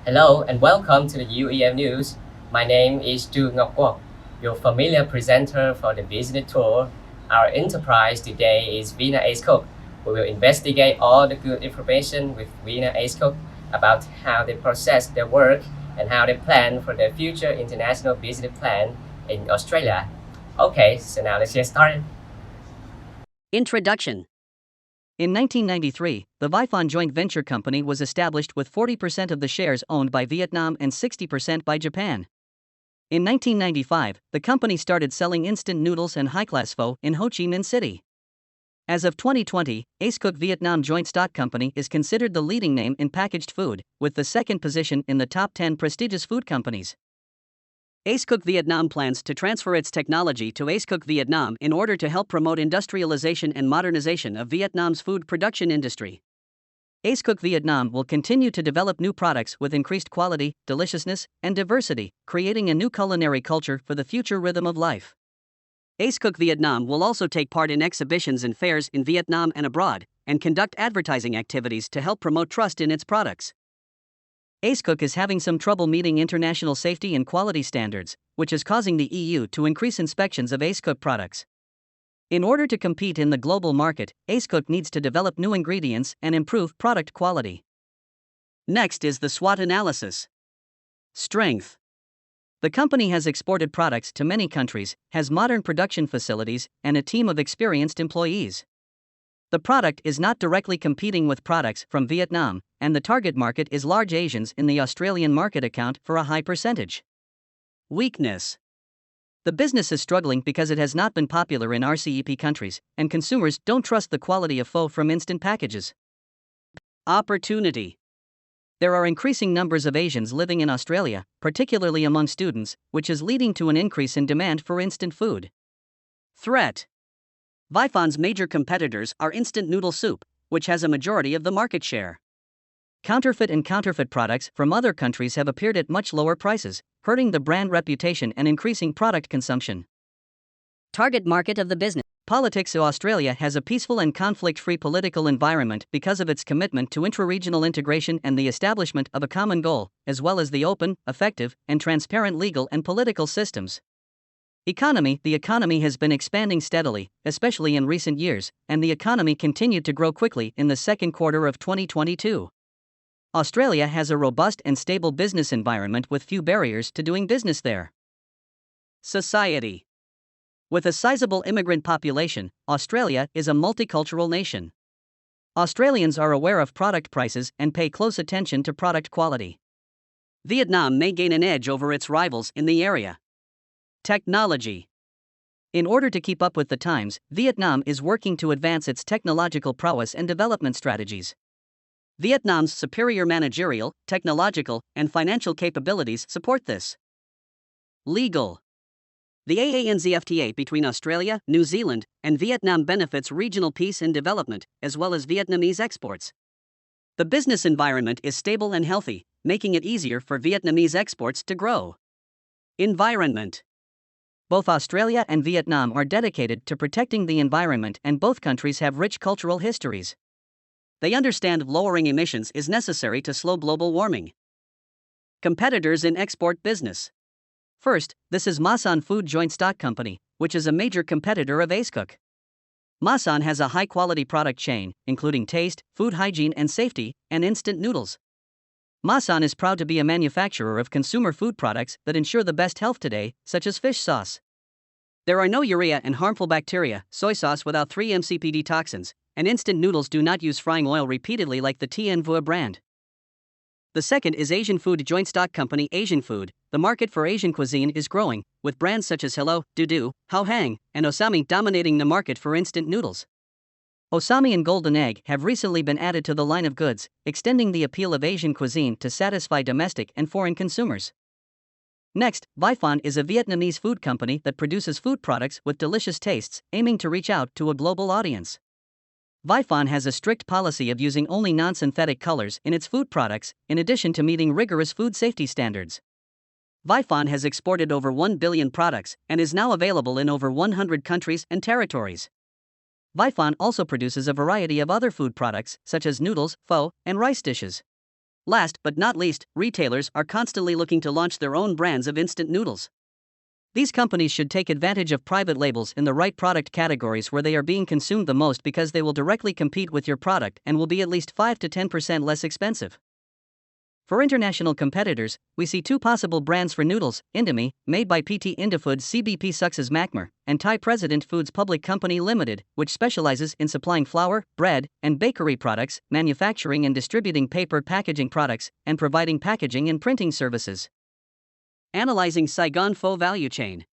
Hello and welcome to the UEM News. My name is Quốc, your familiar presenter for the business tour. Our enterprise today is Vina Ace Cook. We will investigate all the good information with Vina Ace Cook about how they process their work and how they plan for their future international business plan in Australia. Okay, so now let's get started. Introduction. In 1993, the Vifon joint venture company was established with 40% of the shares owned by Vietnam and 60% by Japan. In 1995, the company started selling instant noodles and high-class pho in Ho Chi Minh City. As of 2020, Ace Cook Vietnam Joint Stock Company is considered the leading name in packaged food, with the second position in the top 10 prestigious food companies. Ace Cook Vietnam plans to transfer its technology to Ace Cook Vietnam in order to help promote industrialization and modernization of Vietnam's food production industry. Ace Cook Vietnam will continue to develop new products with increased quality, deliciousness, and diversity, creating a new culinary culture for the future rhythm of life. Ace Cook Vietnam will also take part in exhibitions and fairs in Vietnam and abroad, and conduct advertising activities to help promote trust in its products. Ace Cook is having some trouble meeting international safety and quality standards, which is causing the EU to increase inspections of Ace Cook products. In order to compete in the global market, Ace Cook needs to develop new ingredients and improve product quality. Next is the SWOT analysis. Strength. The company has exported products to many countries, has modern production facilities, and a team of experienced employees. The product is not directly competing with products from Vietnam, and the target market is large Asians in the Australian market account for a high percentage. Weakness. The business is struggling because it has not been popular in RCEP countries, and consumers don't trust the quality of pho from instant packages. Opportunity. There are increasing numbers of Asians living in Australia, particularly among students, which is leading to an increase in demand for instant food. Threat. Vifon's major competitors are instant noodle soup, which has a majority of the market share. Counterfeit products from other countries have appeared at much lower prices, hurting the brand reputation and increasing product consumption. Target market of the business. Politics. Australia has a peaceful and conflict-free political environment because of its commitment to intra-regional integration and the establishment of a common goal, as well as the open, effective, and transparent legal and political systems. Economy. The economy has been expanding steadily, especially in recent years, and the economy continued to grow quickly in the second quarter of 2022. Australia has a robust and stable business environment with few barriers to doing business there. Society. With a sizable immigrant population, Australia is a multicultural nation. Australians are aware of product prices and pay close attention to product quality. Vietnam may gain an edge over its rivals in the area. Technology. In order to keep up with the times, Vietnam is working to advance its technological prowess and development strategies. Vietnam's superior managerial, technological, and financial capabilities support this. Legal. The AANZFTA between Australia, New Zealand, and Vietnam benefits regional peace and development, as well as Vietnamese exports. The business environment is stable and healthy, making it easier for Vietnamese exports to grow. Environment. Both Australia and Vietnam are dedicated to protecting the environment, and both countries have rich cultural histories. They understand lowering emissions is necessary to slow global warming. Competitors in export business. First, this is Masan Food Joint Stock Company, which is a major competitor of Ace Cook. Masan has a high-quality product chain, including taste, food hygiene and safety, and instant noodles. Masan is proud to be a manufacturer of consumer food products that ensure the best health today, such as fish sauce. There are no urea and harmful bacteria, soy sauce without 3-MCPD toxins, and instant noodles do not use frying oil repeatedly like the Tien Vua brand. The second is Asian Food Joint Stock Company Asian Food. The market for Asian cuisine is growing, with brands such as Hello, Dudu, Hao Hang, and Osami dominating the market for instant noodles. Osami and Golden Egg have recently been added to the line of goods, extending the appeal of Asian cuisine to satisfy domestic and foreign consumers. Next, Vifon is a Vietnamese food company that produces food products with delicious tastes, aiming to reach out to a global audience. Vifon has a strict policy of using only non-synthetic colors in its food products, in addition to meeting rigorous food safety standards. Vifon has exported over 1 billion products and is now available in over 100 countries and territories. Vifon also produces a variety of other food products, such as noodles, pho, and rice dishes. Last but not least, retailers are constantly looking to launch their own brands of instant noodles. These companies should take advantage of private labels in the right product categories where they are being consumed the most, because they will directly compete with your product and will be at least 5 to 10% less expensive. For international competitors, we see two possible brands for noodles: Indomie, made by PT Indofood CBP Success Macmur, and Thai President Foods Public Company Limited, which specializes in supplying flour, bread, and bakery products, manufacturing and distributing paper packaging products, and providing packaging and printing services. Analyzing Saigon Pho value chain.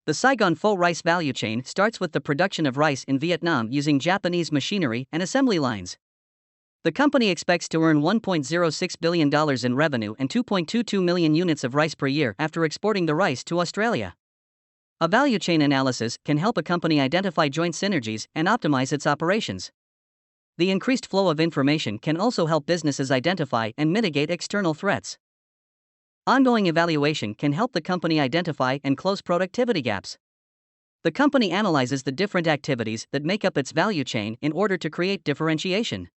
The Saigon Pho rice value chain starts with the production of rice in Vietnam using Japanese machinery and assembly lines. The company expects to earn $1.06 billion in revenue and 2.22 million units of rice per year after exporting the rice to Australia. A value chain analysis can help a company identify joint synergies and optimize its operations. The increased flow of information can also help businesses identify and mitigate external threats. Ongoing evaluation can help the company identify and close productivity gaps. The company analyzes the different activities that make up its value chain in order to create differentiation.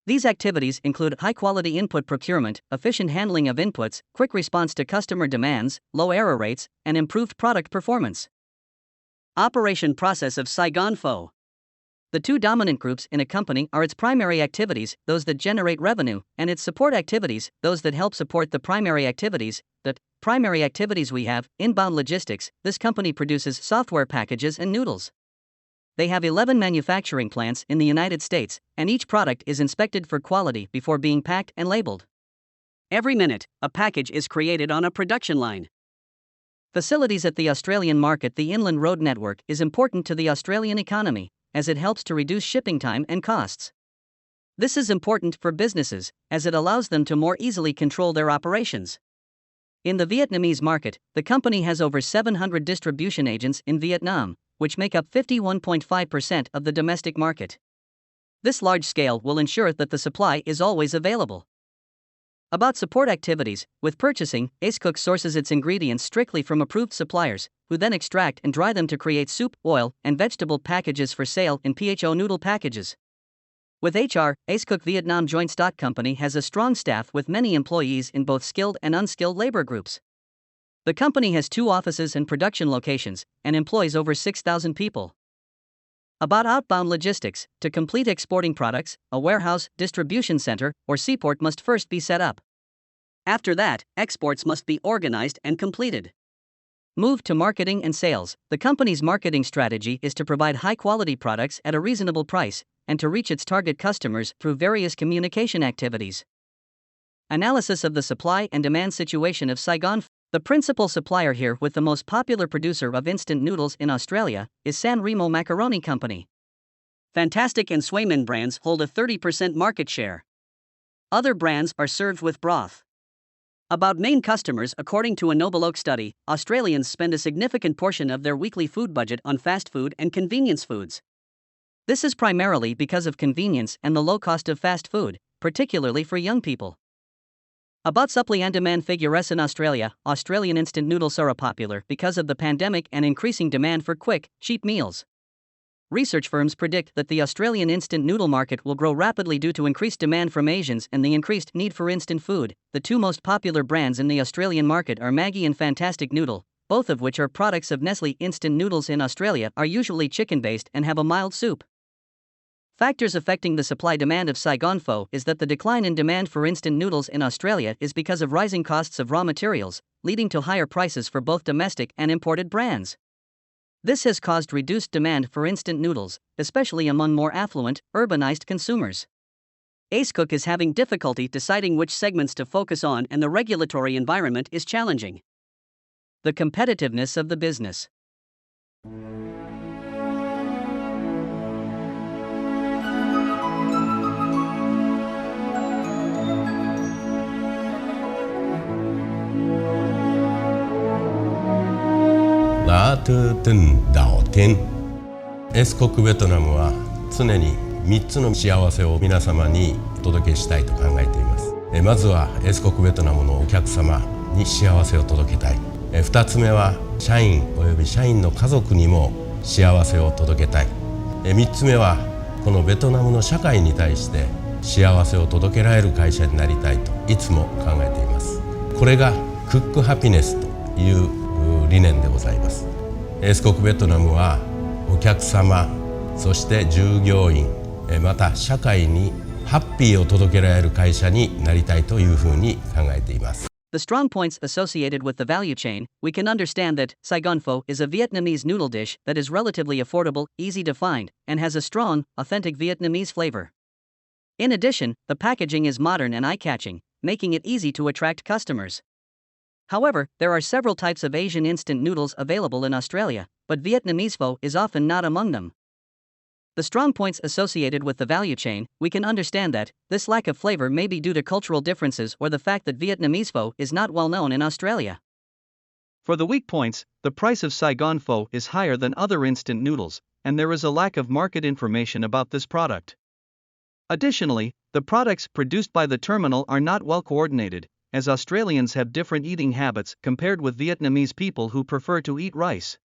These activities include high-quality input procurement, efficient handling of inputs, quick response to customer demands, low error rates, and improved product performance. Operation process of Saigon Pho. The two dominant groups in a company are its primary activities, those that generate revenue, and its support activities, those that help support the primary activities. The primary activities we have: inbound logistics. This company produces software packages and noodles. They have 11 manufacturing plants in the United States, and each product is inspected for quality before being packed and labeled. Every minute, a package is created on a production line. Facilities at the Australian market. The Inland Road Network is important to the Australian economy, as it helps to reduce shipping time and costs. This is important for businesses, as it allows them to more easily control their operations. In the Vietnamese market, the company has over 700 distribution agents in Vietnam, which make up 51.5% of the domestic market. This large scale will ensure that the supply is always available. About support activities, with purchasing, AceCook sources its ingredients strictly from approved suppliers, who then extract and dry them to create soup, oil, and vegetable packages for sale in PHO noodle packages. With HR, AceCook Vietnam Joint Stock Company has a strong staff with many employees in both skilled and unskilled labor groups. The company has 2 offices and production locations, and employs over 6,000 people. About outbound logistics, to complete exporting products, a warehouse, distribution center, or seaport must first be set up. After that, exports must be organized and completed. Move to marketing and sales. The company's marketing strategy is to provide high-quality products at a reasonable price, and to reach its target customers through various communication activities. Analysis of the supply and demand situation of Saigon. The principal supplier here, with the most popular producer of instant noodles in Australia, is San Remo Macaroni Company. Fantastic and Swayman brands hold a 30% market share. Other brands are served with broth. About main customers. According to a Noble Oak study, Australians spend a significant portion of their weekly food budget on fast food and convenience foods. This is primarily because of convenience and the low cost of fast food, particularly for young people. About supply and demand figures in Australia. Australian instant noodles are popular because of the pandemic and increasing demand for quick, cheap meals. Research firms predict that the Australian instant noodle market will grow rapidly due to increased demand from Asians and the increased need for instant food. The 2 most popular brands in the Australian market are Maggi and Fantastic Noodle, both of which are products of Nestle. Instant noodles in Australia are usually chicken-based and have a mild soup. Factors affecting the supply-demand of Saigon Pho is that the decline in demand for instant noodles in Australia is because of rising costs of raw materials, leading to higher prices for both domestic and imported brands. This has caused reduced demand for instant noodles, especially among more affluent, urbanized consumers. AceCook is having difficulty deciding which segments to focus on, and the regulatory environment is challenging. The competitiveness of the business.ラートゥートゥンダオテン。エスコックベトナムは常に3つの幸せを皆様にお届けしたいと考えています。まずはエスコックベトナムのお客様に幸せを届けたい。2つ目は社員および社員の家族にも幸せを届けたい。3つ目はこのベトナムの社会に対して幸せを届けられる会社になりたいといつも考えています。これがクックハピネスという理念でございます。エース国ベトナムはお客様、そして従業員、また社会にハッピーを届けられる会社になりたいというふうに考えています。The strong points associated with the value chain, we can understand that Saigon Pho is a Vietnamese noodle dish that is relatively affordable, easy to find, and has a strong, authentic Vietnamese flavor. In addition, the packaging is modern and eye-catching, making it easy to attract customers. However, there are several types of Asian instant noodles available in Australia, but Vietnamese pho is often not among them. The strong points associated with the value chain, we can understand that this lack of flavor may be due to cultural differences or the fact that Vietnamese pho is not well known in Australia. For the weak points, the price of Saigon pho is higher than other instant noodles, and there is a lack of market information about this product. Additionally, the products produced by the terminal are not well coordinated, as Australians have different eating habits compared with Vietnamese people who prefer to eat rice.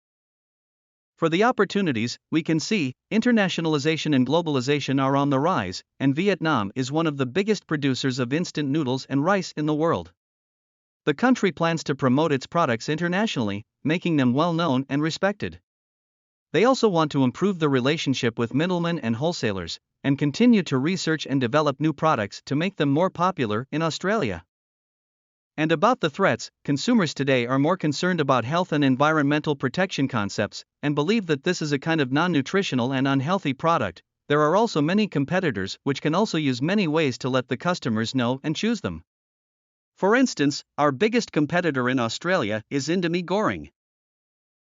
For the opportunities, we can see, internationalization and globalization are on the rise, and Vietnam is one of the biggest producers of instant noodles and rice in the world. The country plans to promote its products internationally, making them well known and respected. They also want to improve the relationship with middlemen and wholesalers, and continue to research and develop new products to make them more popular in Australia. And about the threats, consumers today are more concerned about health and environmental protection concepts, and believe that this is a kind of non-nutritional and unhealthy product. There are also many competitors which can also use many ways to let the customers know and choose them. For instance, our biggest competitor in Australia is Indomie Goreng.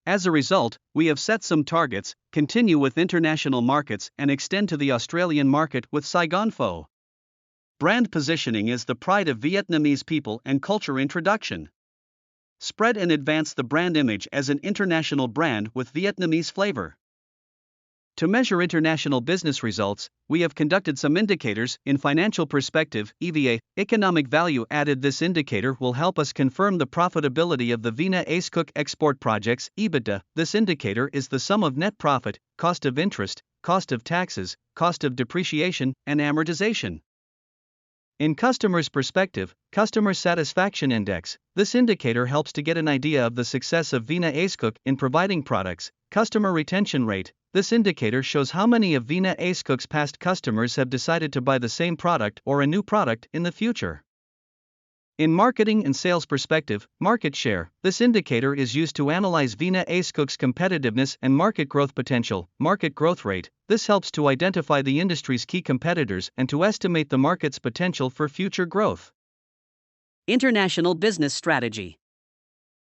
As a result, we have set some targets, continue with international markets and extend to the Australian market with Saigon Pho. Brand positioning is the pride of Vietnamese people and culture introduction. Spread and advance the brand image as an international brand with Vietnamese flavor. To measure international business results, we have conducted some indicators in financial perspective, EVA, economic value added. This indicator will help us confirm the profitability of the Vina Ace Cook export projects, EBITDA. This indicator is the sum of net profit, cost of interest, cost of taxes, cost of depreciation, and amortization. In customers' perspective, Customer Satisfaction Index, this indicator helps to get an idea of the success of Vina Ace Cook in providing products. Customer Retention Rate, this indicator shows how many of Vina Ace Cook's past customers have decided to buy the same product or a new product in the future. In marketing and sales perspective, market share, this indicator is used to analyze Vina Ace Cook's competitiveness and market growth potential. Market growth rate, this helps to identify the industry's key competitors and to estimate the market's potential for future growth. International business strategy.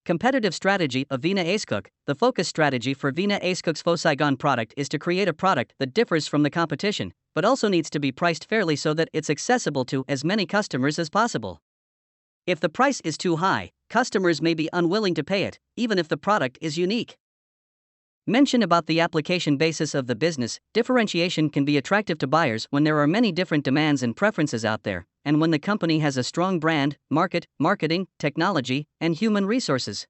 Competitive strategy of Vina Ace Cook. The focus strategy for Vina Ace Cook's Pho Saigon product is to create a product that differs from the competition, but also needs to be priced fairly so that it's accessible to as many customers as possible. If the price is too high, customers may be unwilling to pay it, even if the product is unique. Mention about the application basis of the business. Differentiation can be attractive to buyers when there are many different demands and preferences out there, and when the company has a strong brand, marketing, technology, and human resources.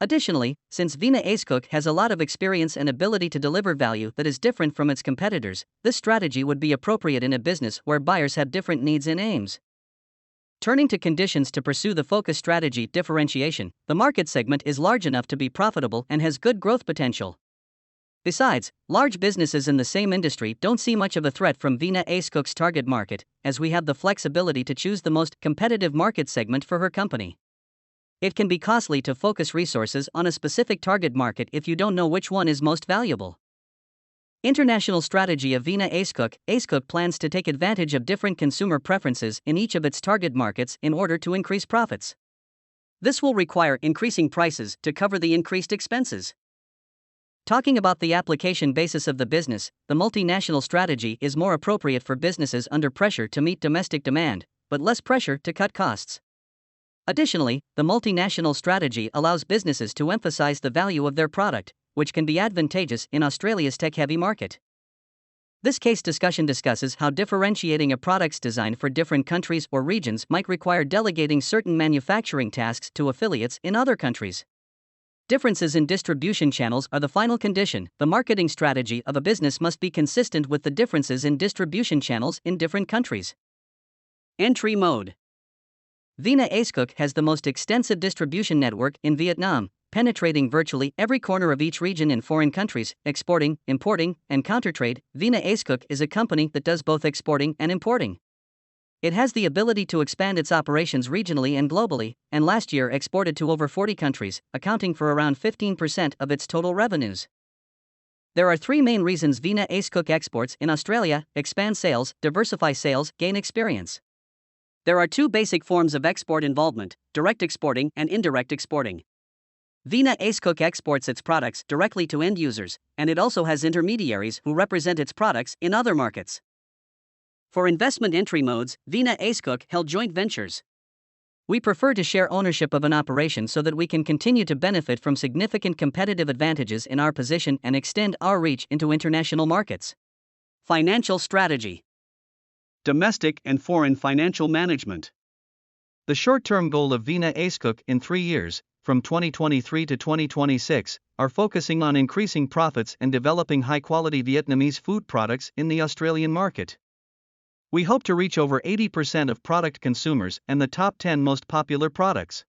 Additionally, since Vina Ace Cook has a lot of experience and ability to deliver value that is different from its competitors, this strategy would be appropriate in a business where buyers have different needs and aims. Turning to conditions to pursue the focus strategy differentiation, the market segment is large enough to be profitable and has good growth potential. Besides, large businesses in the same industry don't see much of a threat from Vina Ace Cook's target market, as we have the flexibility to choose the most competitive market segment for her company. It can be costly to focus resources on a specific target market if you don't know which one is most valuable. International strategy of Vina Ace Cook. Ace Cook plans to take advantage of different consumer preferences in each of its target markets in order to increase profits. This will require increasing prices to cover the increased expenses. Talking about the application basis of the business, the multinational strategy is more appropriate for businesses under pressure to meet domestic demand, but less pressure to cut costs. Additionally, the multinational strategy allows businesses to emphasize the value of their product, which can be advantageous in Australia's tech-heavy market. This case discussion discusses how differentiating a product's design for different countries or regions might require delegating certain manufacturing tasks to affiliates in other countries. Differences in distribution channels are the final condition. The marketing strategy of a business must be consistent with the differences in distribution channels in different countries. Entry mode. Vina Acecook has the most extensive distribution network in Vietnam, penetrating virtually every corner of each region in foreign countries, exporting, importing, and countertrade. Vina Acecook is a company that does both exporting and importing. It has the ability to expand its operations regionally and globally, and last year exported to over 40 countries, accounting for around 15% of its total revenues. There are three main reasons Vina Acecook exports in Australia: expand sales, diversify sales, gain experience. There are two basic forms of export involvement: direct exporting and indirect exporting. Vina Acecook exports its products directly to end users, and it also has intermediaries who represent its products in other markets. For investment entry modes, Vina Acecook held joint ventures. We prefer to share ownership of an operation so that we can continue to benefit from significant competitive advantages in our position and extend our reach into international markets. Financial strategy. Domestic and foreign financial management. The short-term goal of Vina Acecook in 3 years, from 2023 to 2026, are focusing on increasing profits and developing high-quality Vietnamese food products in the Australian market. We hope to reach over 80% of product consumers and the top 10 most popular products.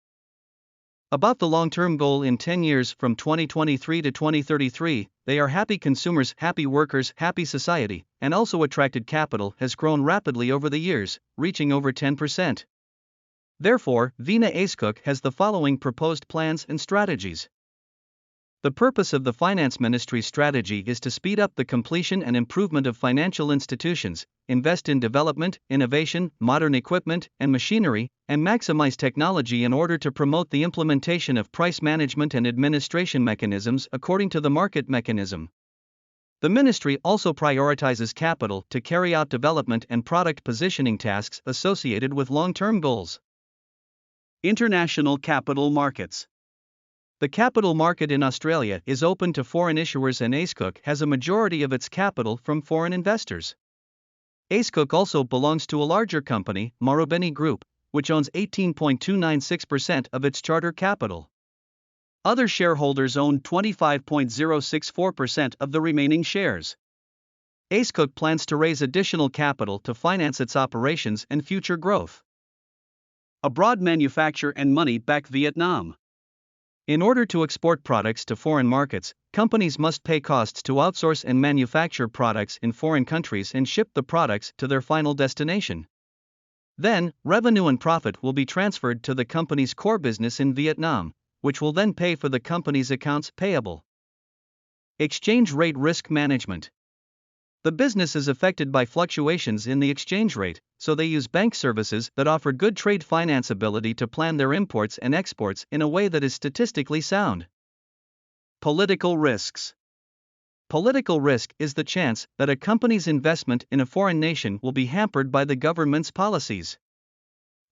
About the long-term goal in 10 years from 2023 to 2033, they are happy consumers, happy workers, happy society, and also attracted capital has grown rapidly over the years, reaching over 10%. Therefore, Vina Acecook has the following proposed plans and strategies. The purpose of the Finance Ministry's strategy is to speed up the completion and improvement of financial institutions, invest in development, innovation, modern equipment and machinery, and maximize technology in order to promote the implementation of price management and administration mechanisms according to the market mechanism. The ministry also prioritizes capital to carry out development and product positioning tasks associated with long-term goals. International capital markets. The capital market in Australia is open to foreign issuers, and Acecook has a majority of its capital from foreign investors. Acecook also belongs to a larger company, Marubeni Group, which owns 18.296% of its charter capital. Other shareholders own 25.064% of the remaining shares. Acecook plans to raise additional capital to finance its operations and future growth. Abroad manufacture and money-back Vietnam. In order to export products to foreign markets, companies must pay costs to outsource and manufacture products in foreign countries and ship the products to their final destination. Then, revenue and profit will be transferred to the company's core business in Vietnam, which will then pay for the company's accounts payable. Exchange rate risk management. The business is affected by fluctuations in the exchange rate, so they use bank services that offer good trade finance ability to plan their imports and exports in a way that is statistically sound. Political risks. Political risk is the chance that a company's investment in a foreign nation will be hampered by the government's policies.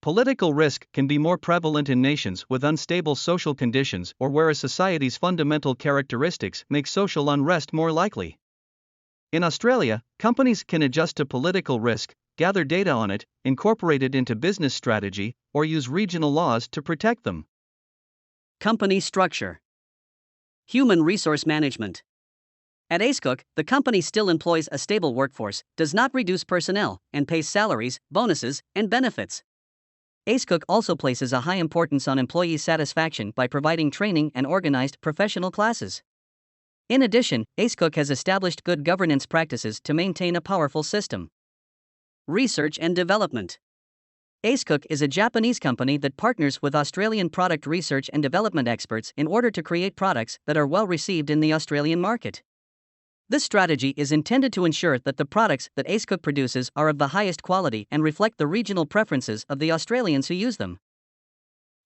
Political risk can be more prevalent in nations with unstable social conditions or where a society's fundamental characteristics make social unrest more likely. In Australia, companies can adjust to political risk, gather data on it, incorporate it into business strategy, or use regional laws to protect them. Company structure. Human resource management. At Acecook, the company still employs a stable workforce, does not reduce personnel, and pays salaries, bonuses, and benefits. Acecook also places a high importance on employee satisfaction by providing training and organized professional classes. In addition, Acecook has established good governance practices to maintain a powerful system. Research and development. Acecook is a Japanese company that partners with Australian product research and development experts in order to create products that are well received in the Australian market. This strategy is intended to ensure that the products that Acecook produces are of the highest quality and reflect the regional preferences of the Australians who use them.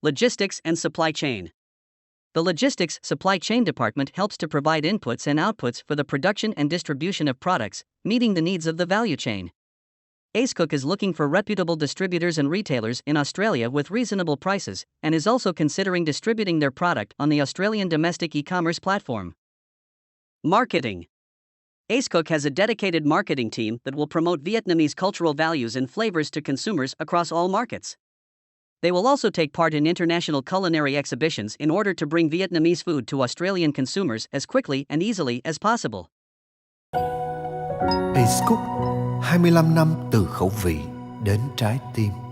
Logistics and supply chain. The Logistics Supply Chain Department helps to provide inputs and outputs for the production and distribution of products, meeting the needs of the value chain. Acecook is looking for reputable distributors and retailers in Australia with reasonable prices, and is also considering distributing their product on the Australian domestic e-commerce platform. Marketing. Acecook has a dedicated marketing team that will promote Vietnamese cultural values and flavors to consumers across all markets. They will also take part in international culinary exhibitions in order to bring Vietnamese food to Australian consumers as quickly and easily as possible. Ace Cook, 25 năm từ khẩu vị đến trái tim.